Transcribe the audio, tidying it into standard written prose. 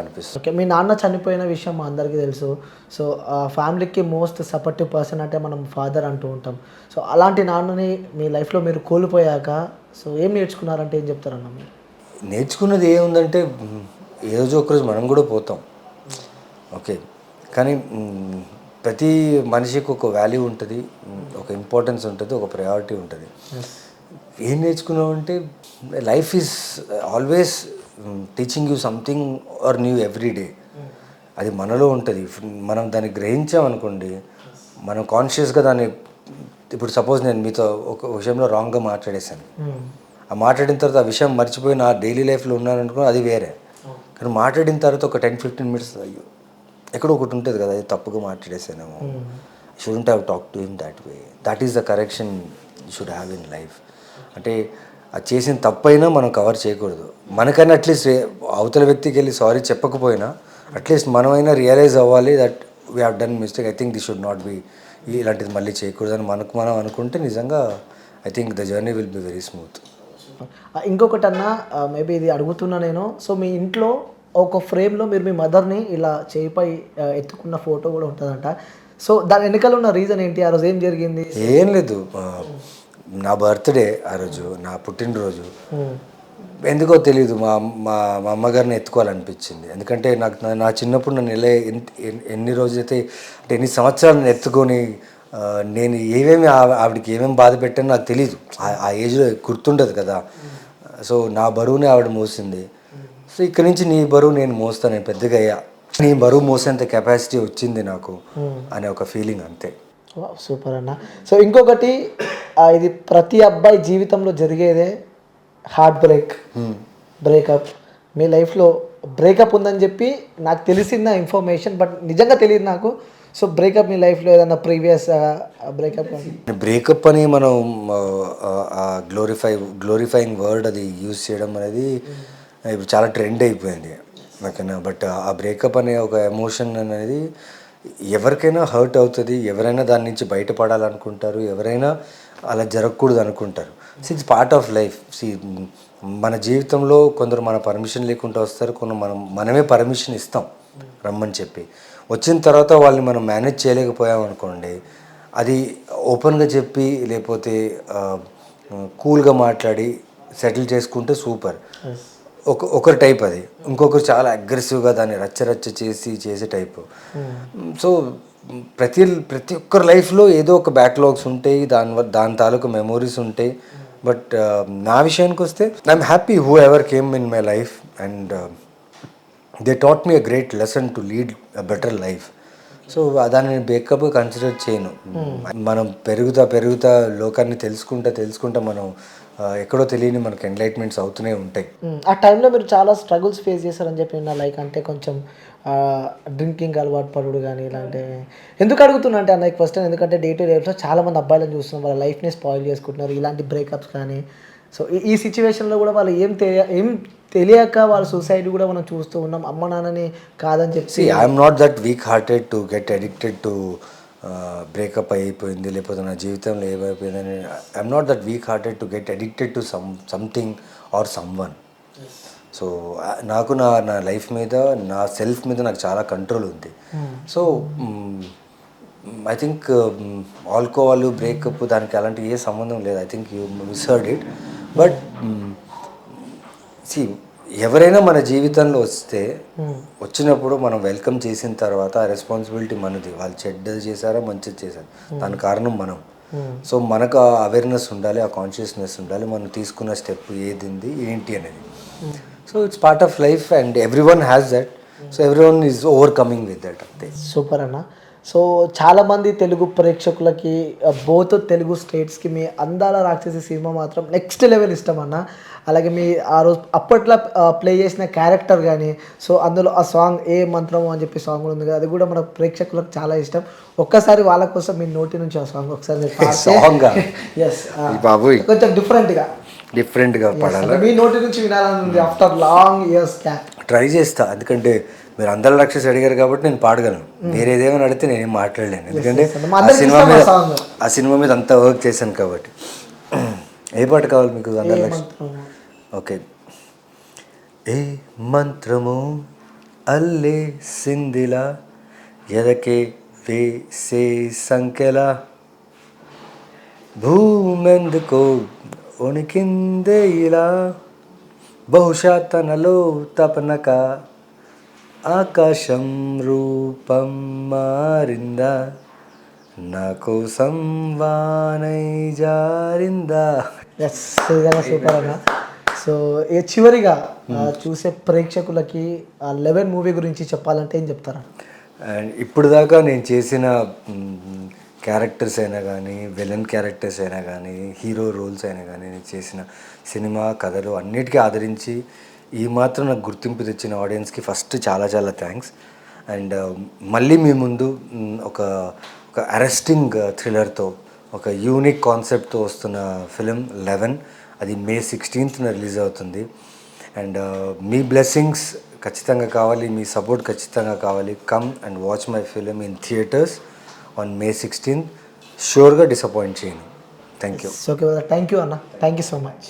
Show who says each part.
Speaker 1: అనిపిస్తుంది.
Speaker 2: ఓకే. మీ నాన్న చనిపోయిన విషయం మా అందరికీ తెలుసు. సో, ఫ్యామిలీకి మోస్ట్ సపోర్టివ్ పర్సన్ అంటే మనం ఫాదర్ అంటూ ఉంటాం. సో, అలాంటి నాన్నని మీ లైఫ్‌లో మీరు కోల్పోయాక సో, ఏం నేర్చుకున్నారంటే ఏం చెప్తారన్న మీరు?
Speaker 1: నేర్చుకున్నది ఏముందంటే ఏ రోజు ఒకరోజు మనం కూడా పోతాం. ఓకే. కానీ ప్రతి మనిషికి ఒక వాల్యూ ఉంటుంది, ఒక ఇంపార్టెన్స్ ఉంటుంది, ఒక ప్రయారిటీ ఉంటుంది.
Speaker 2: యెస్.
Speaker 1: ఏం నేర్చుకున్నామంటే life is always teaching you something or new every day. అది మనలో ఉంటుంది. మనం దాన్ని గ్రహించామనుకోండి, మనం కాన్షియస్గా దాన్ని ఇప్పుడు సపోజ్ నేను మీతో ఒక విషయంలో రాంగ్గా మాట్లాడేశాను. ఆ మాట్లాడిన తర్వాత ఆ విషయం మర్చిపోయి నా డైలీ లైఫ్లో ఉన్నాను అనుకో, అది వేరే. కానీ మాట్లాడిన తర్వాత ఒక 10-15 మినిట్స్ అయ్యో ఎక్కడో ఒకటి ఉంటుంది కదా, అది తప్పుగా మాట్లాడేసానేమో, shouldn't have talk to him that way. That is the correction you should have in life. అంటే అది చేసిన తప్పైనా మనం కవర్ చేయకూడదు. మనకైనా అట్లీస్ట్ అవతల వ్యక్తికి వెళ్ళి సారీ చెప్పకపోయినా అట్లీస్ట్ మనమైనా రియలైజ్ అవ్వాలి that we have done mistake. I think this should not be, ఇలాంటిది మళ్ళీ చేయకూడదని మనకు మనం అనుకుంటే నిజంగా I think the journey will be very smooth.
Speaker 2: ఇంకొకటన్నా మేబీ ఇది అడుగుతున్నా నేను. సో, మీ ఇంట్లో ఒక ఫ్రేమ్‌లో మీరు మీ మదర్‌ని ఇలా చేయిపై ఎత్తుకున్న ఫోటో కూడా ఉంటదంట. సో, దాని వెనకాల ఉన్న రీజన్ ఏంటి? ఆ రోజు ఏం జరిగింది?
Speaker 1: ఏం లేదు, నా బర్త్డే ఆ రోజు, నా పుట్టినరోజు. ఎందుకో తెలీదు, మా మా మా అమ్మగారిని ఎత్తుకోవాలనిపించింది. ఎందుకంటే నాకు నా చిన్నప్పుడు నన్ను ఎలా ఎన్ని రోజులైతే అంటే ఎన్ని సంవత్సరాలు నన్ను ఎత్తుకొని నేను ఏమేమి ఆవిడకి ఏమేమి బాధ పెట్టానో నాకు తెలీదు. ఆ ఏజ్లో గుర్తుండదు కదా. సో నా బరువుని ఆవిడ మోసింది. సో ఇక్కడి నుంచి నీ బరువు నేను మోస్తాను, నేను పెద్దగా అయ్యా, నీ బరువు మోసేంత కెపాసిటీ వచ్చింది నాకు అనే ఒక ఫీలింగ్, అంతే.
Speaker 2: సూపర్ అన్న. సో, ఇంకొకటి ఇది ప్రతి అబ్బాయి జీవితంలో జరిగేదే హార్ట్ బ్రేకప్. మీ లైఫ్లో బ్రేకప్ ఉందని చెప్పి నాకు తెలిసిన ఇన్ఫర్మేషన్, బట్ నిజంగా తెలియదు నాకు. సో, బ్రేకప్ మీ లైఫ్లో ఏదైనా ప్రీవియస్
Speaker 1: బ్రేకప్ అని మనం గ్లోరిఫైయింగ్ వర్డ్ అది యూజ్ చేయడం అనేది ఇప్పుడు చాలా ట్రెండ్ అయిపోయింది ఓకేనా. బట్ ఆ బ్రేకప్ అనే ఒక ఎమోషన్ అనేది ఎవరికైనా హర్ట్ అవుతుంది, ఎవరైనా దాని నుంచి బయటపడాలనుకుంటారు, ఎవరైనా అలా జరగకూడదు అనుకుంటారు. It's part of life. మన జీవితంలో కొందరు మన పర్మిషన్ లేకుండా వస్తారు, మనమే పర్మిషన్ ఇస్తాం రమ్మని చెప్పి. వచ్చిన తర్వాత వాళ్ళని మనం మేనేజ్ చేయలేకపోయాం అనుకోండి, అది ఓపెన్గా చెప్పి లేకపోతే కూల్గా మాట్లాడి సెటిల్ చేసుకుంటే సూపర్. ఒకరి టైప్ అది. ఇంకొకరు చాలా అగ్రెసివ్గా దాన్ని రచ్చ చేసే టైపు. సో ప్రతి ఒక్కరి లైఫ్లో ఏదో ఒక బ్యాక్లాగ్స్ ఉంటాయి, దాని తాలూకు మెమోరీస్ ఉంటాయి. బట్ నా విషయానికి వస్తే I'm happy whoever came in my life and they taught me a great lesson to lead a better life. So దాన్ని నేను బ్రేకప్ కన్సిడర్ చేయను. మనం పెరుగుతా లోకాన్ని తెలుసుకుంటా మనం ఎక్కడో తెలియని మనకు ఎన్లైట్మెంట్స్ అవుతూనే ఉంటాయి.
Speaker 2: ఆ టైంలో మీరు చాలా స్ట్రగుల్స్ ఫేస్ చేశారని చెప్పి విన్నా. లైక్ అంటే కొంచెం డ్రింకింగ్ అలవాటు పడుడు కానీ ఇలాంటి. ఎందుకు అడుగుతున్నా అంటే అన్న క్వశ్చన్, ఎందుకంటే డే టు లైఫ్లో చాలామంది అబ్బాయిలను చూస్తున్నాం, వాళ్ళ లైఫ్ని స్పాయిల్ చేసుకుంటున్నారు ఇలాంటి బ్రేకప్స్ కానీ. సో ఈ సిచ్యువేషన్లో కూడా వాళ్ళు ఏం తెలియక వాళ్ళ సూసైడ్ కూడా మనం చూస్తూ ఉన్నాం, అమ్మ నాన్నని కాదని చెప్పి.
Speaker 1: I'm not that weak hearted to get addicted to breakup అయిపోయింది లేకపోతే నా జీవితంలో ఏమైపోయిందని. I'm not that weak hearted to get addicted to something or someone. So నాకు నా లైఫ్ మీద, నా సెల్ఫ్ మీద నాకు చాలా కంట్రోల్ ఉంది. So I think alcohol breakup దానికి అలాంటి ఏ సంబంధం లేదు. I think you misheard it. But ఎవరైనా మన జీవితంలో వచ్చినప్పుడు మనం వెల్కమ్ చేసిన తర్వాత ఆ రెస్పాన్సిబిలిటీ మనది. వాళ్ళు చెడ్డది చేశారా మంచిది చేశారు, దాని కారణం మనం. సో మనకు ఆ అవేర్నెస్ ఉండాలి, ఆ కాన్షియస్నెస్ ఉండాలి, మనం తీసుకున్న స్టెప్ ఏది ఏంటి అనేది. So it's part of life and everyone has that. So everyone is overcoming with that, అంతే.
Speaker 2: సూపర్ అన్న. సో చాలామంది తెలుగు ప్రేక్షకులకి బోత్ తెలుగు స్టేట్స్కి మీ అందాల రాక్షసి సినిమా మాత్రం నెక్స్ట్ లెవెల్ ఇష్టం అన్న. అలాగే మీ ఆ రోజు అప్పట్లో ప్లే చేసిన క్యారెక్టర్ కానీ, సో అందులో ఆ సాంగ్ ఏ మంత్రము అని చెప్పి సాంగ్ ఉంది కదా, అది కూడా మన ప్రేక్షకులకు చాలా ఇష్టం. ఒక్కసారి వాళ్ళ కోసం మీ నోటి నుంచి ఆ సాంగ్ ఒకసారి కొంచెం
Speaker 1: డిఫరెంట్గా పడాలి,
Speaker 2: మీ నోటి నుంచి వినాలని ఉంది after long years gap.
Speaker 1: Try చేస్తా, ఎందుకంటే మీరు అందరూ రాక్షసి అడిగారు కాబట్టి నేను పాడగలను. వేరేదేమని అడిగితే నేనేం మాట్లాడలేను, ఎందుకంటే ఆ సినిమా మీద అంతా వర్క్ చేశాను కాబట్టి. ఏ పాట కావాలి మీకు? అందరు రాక్షసి. ఓకే. ఏ మంత్రము అల్లే సిందిలా ఎదకే వేసే సంకెలా భూమెందుకో ఉనికిందే ఇలా బహుశా తనలో తపనక ఆకాశం రూపం మారిందా నా కోసం వానై జారిందా.
Speaker 2: ఎస్ నిజంగా సూపర్ అన్న. సో చివరిగా చూసే ప్రేక్షకులకి ఆ 11 మూవీ గురించి చెప్పాలంటే ఏం చెప్తారా?
Speaker 1: అండ్ ఇప్పుడు దాకా నేను చేసిన క్యారెక్టర్స్ అయినా కానీ విలన్ క్యారెక్టర్స్ అయినా కానీ హీరో రోల్స్ అయినా కానీ నేను చేసిన సినిమా కథలు అన్నిటికీ ఆదరించి ఈ మాత్రం నాకు గుర్తింపు తెచ్చిన ఆడియన్స్కి ఫస్ట్ చాలా చాలా థ్యాంక్స్. అండ్ మళ్ళీ మీ ముందు ఒక ఒక అరెస్టింగ్ థ్రిల్లర్తో ఒక యూనిక్ కాన్సెప్ట్తో వస్తున్న ఫిలిం 11, అది May 16th రిలీజ్ అవుతుంది. అండ్ మీ బ్లెస్సింగ్స్ ఖచ్చితంగా కావాలి, మీ సపోర్ట్ ఖచ్చితంగా కావాలి. Come and watch my film in theatres on May 16th. షూర్గా డిసప్పాయింట్ చేయను. Thank you.
Speaker 2: Okay thank you అన్న, థ్యాంక్ యూ సో మచ్.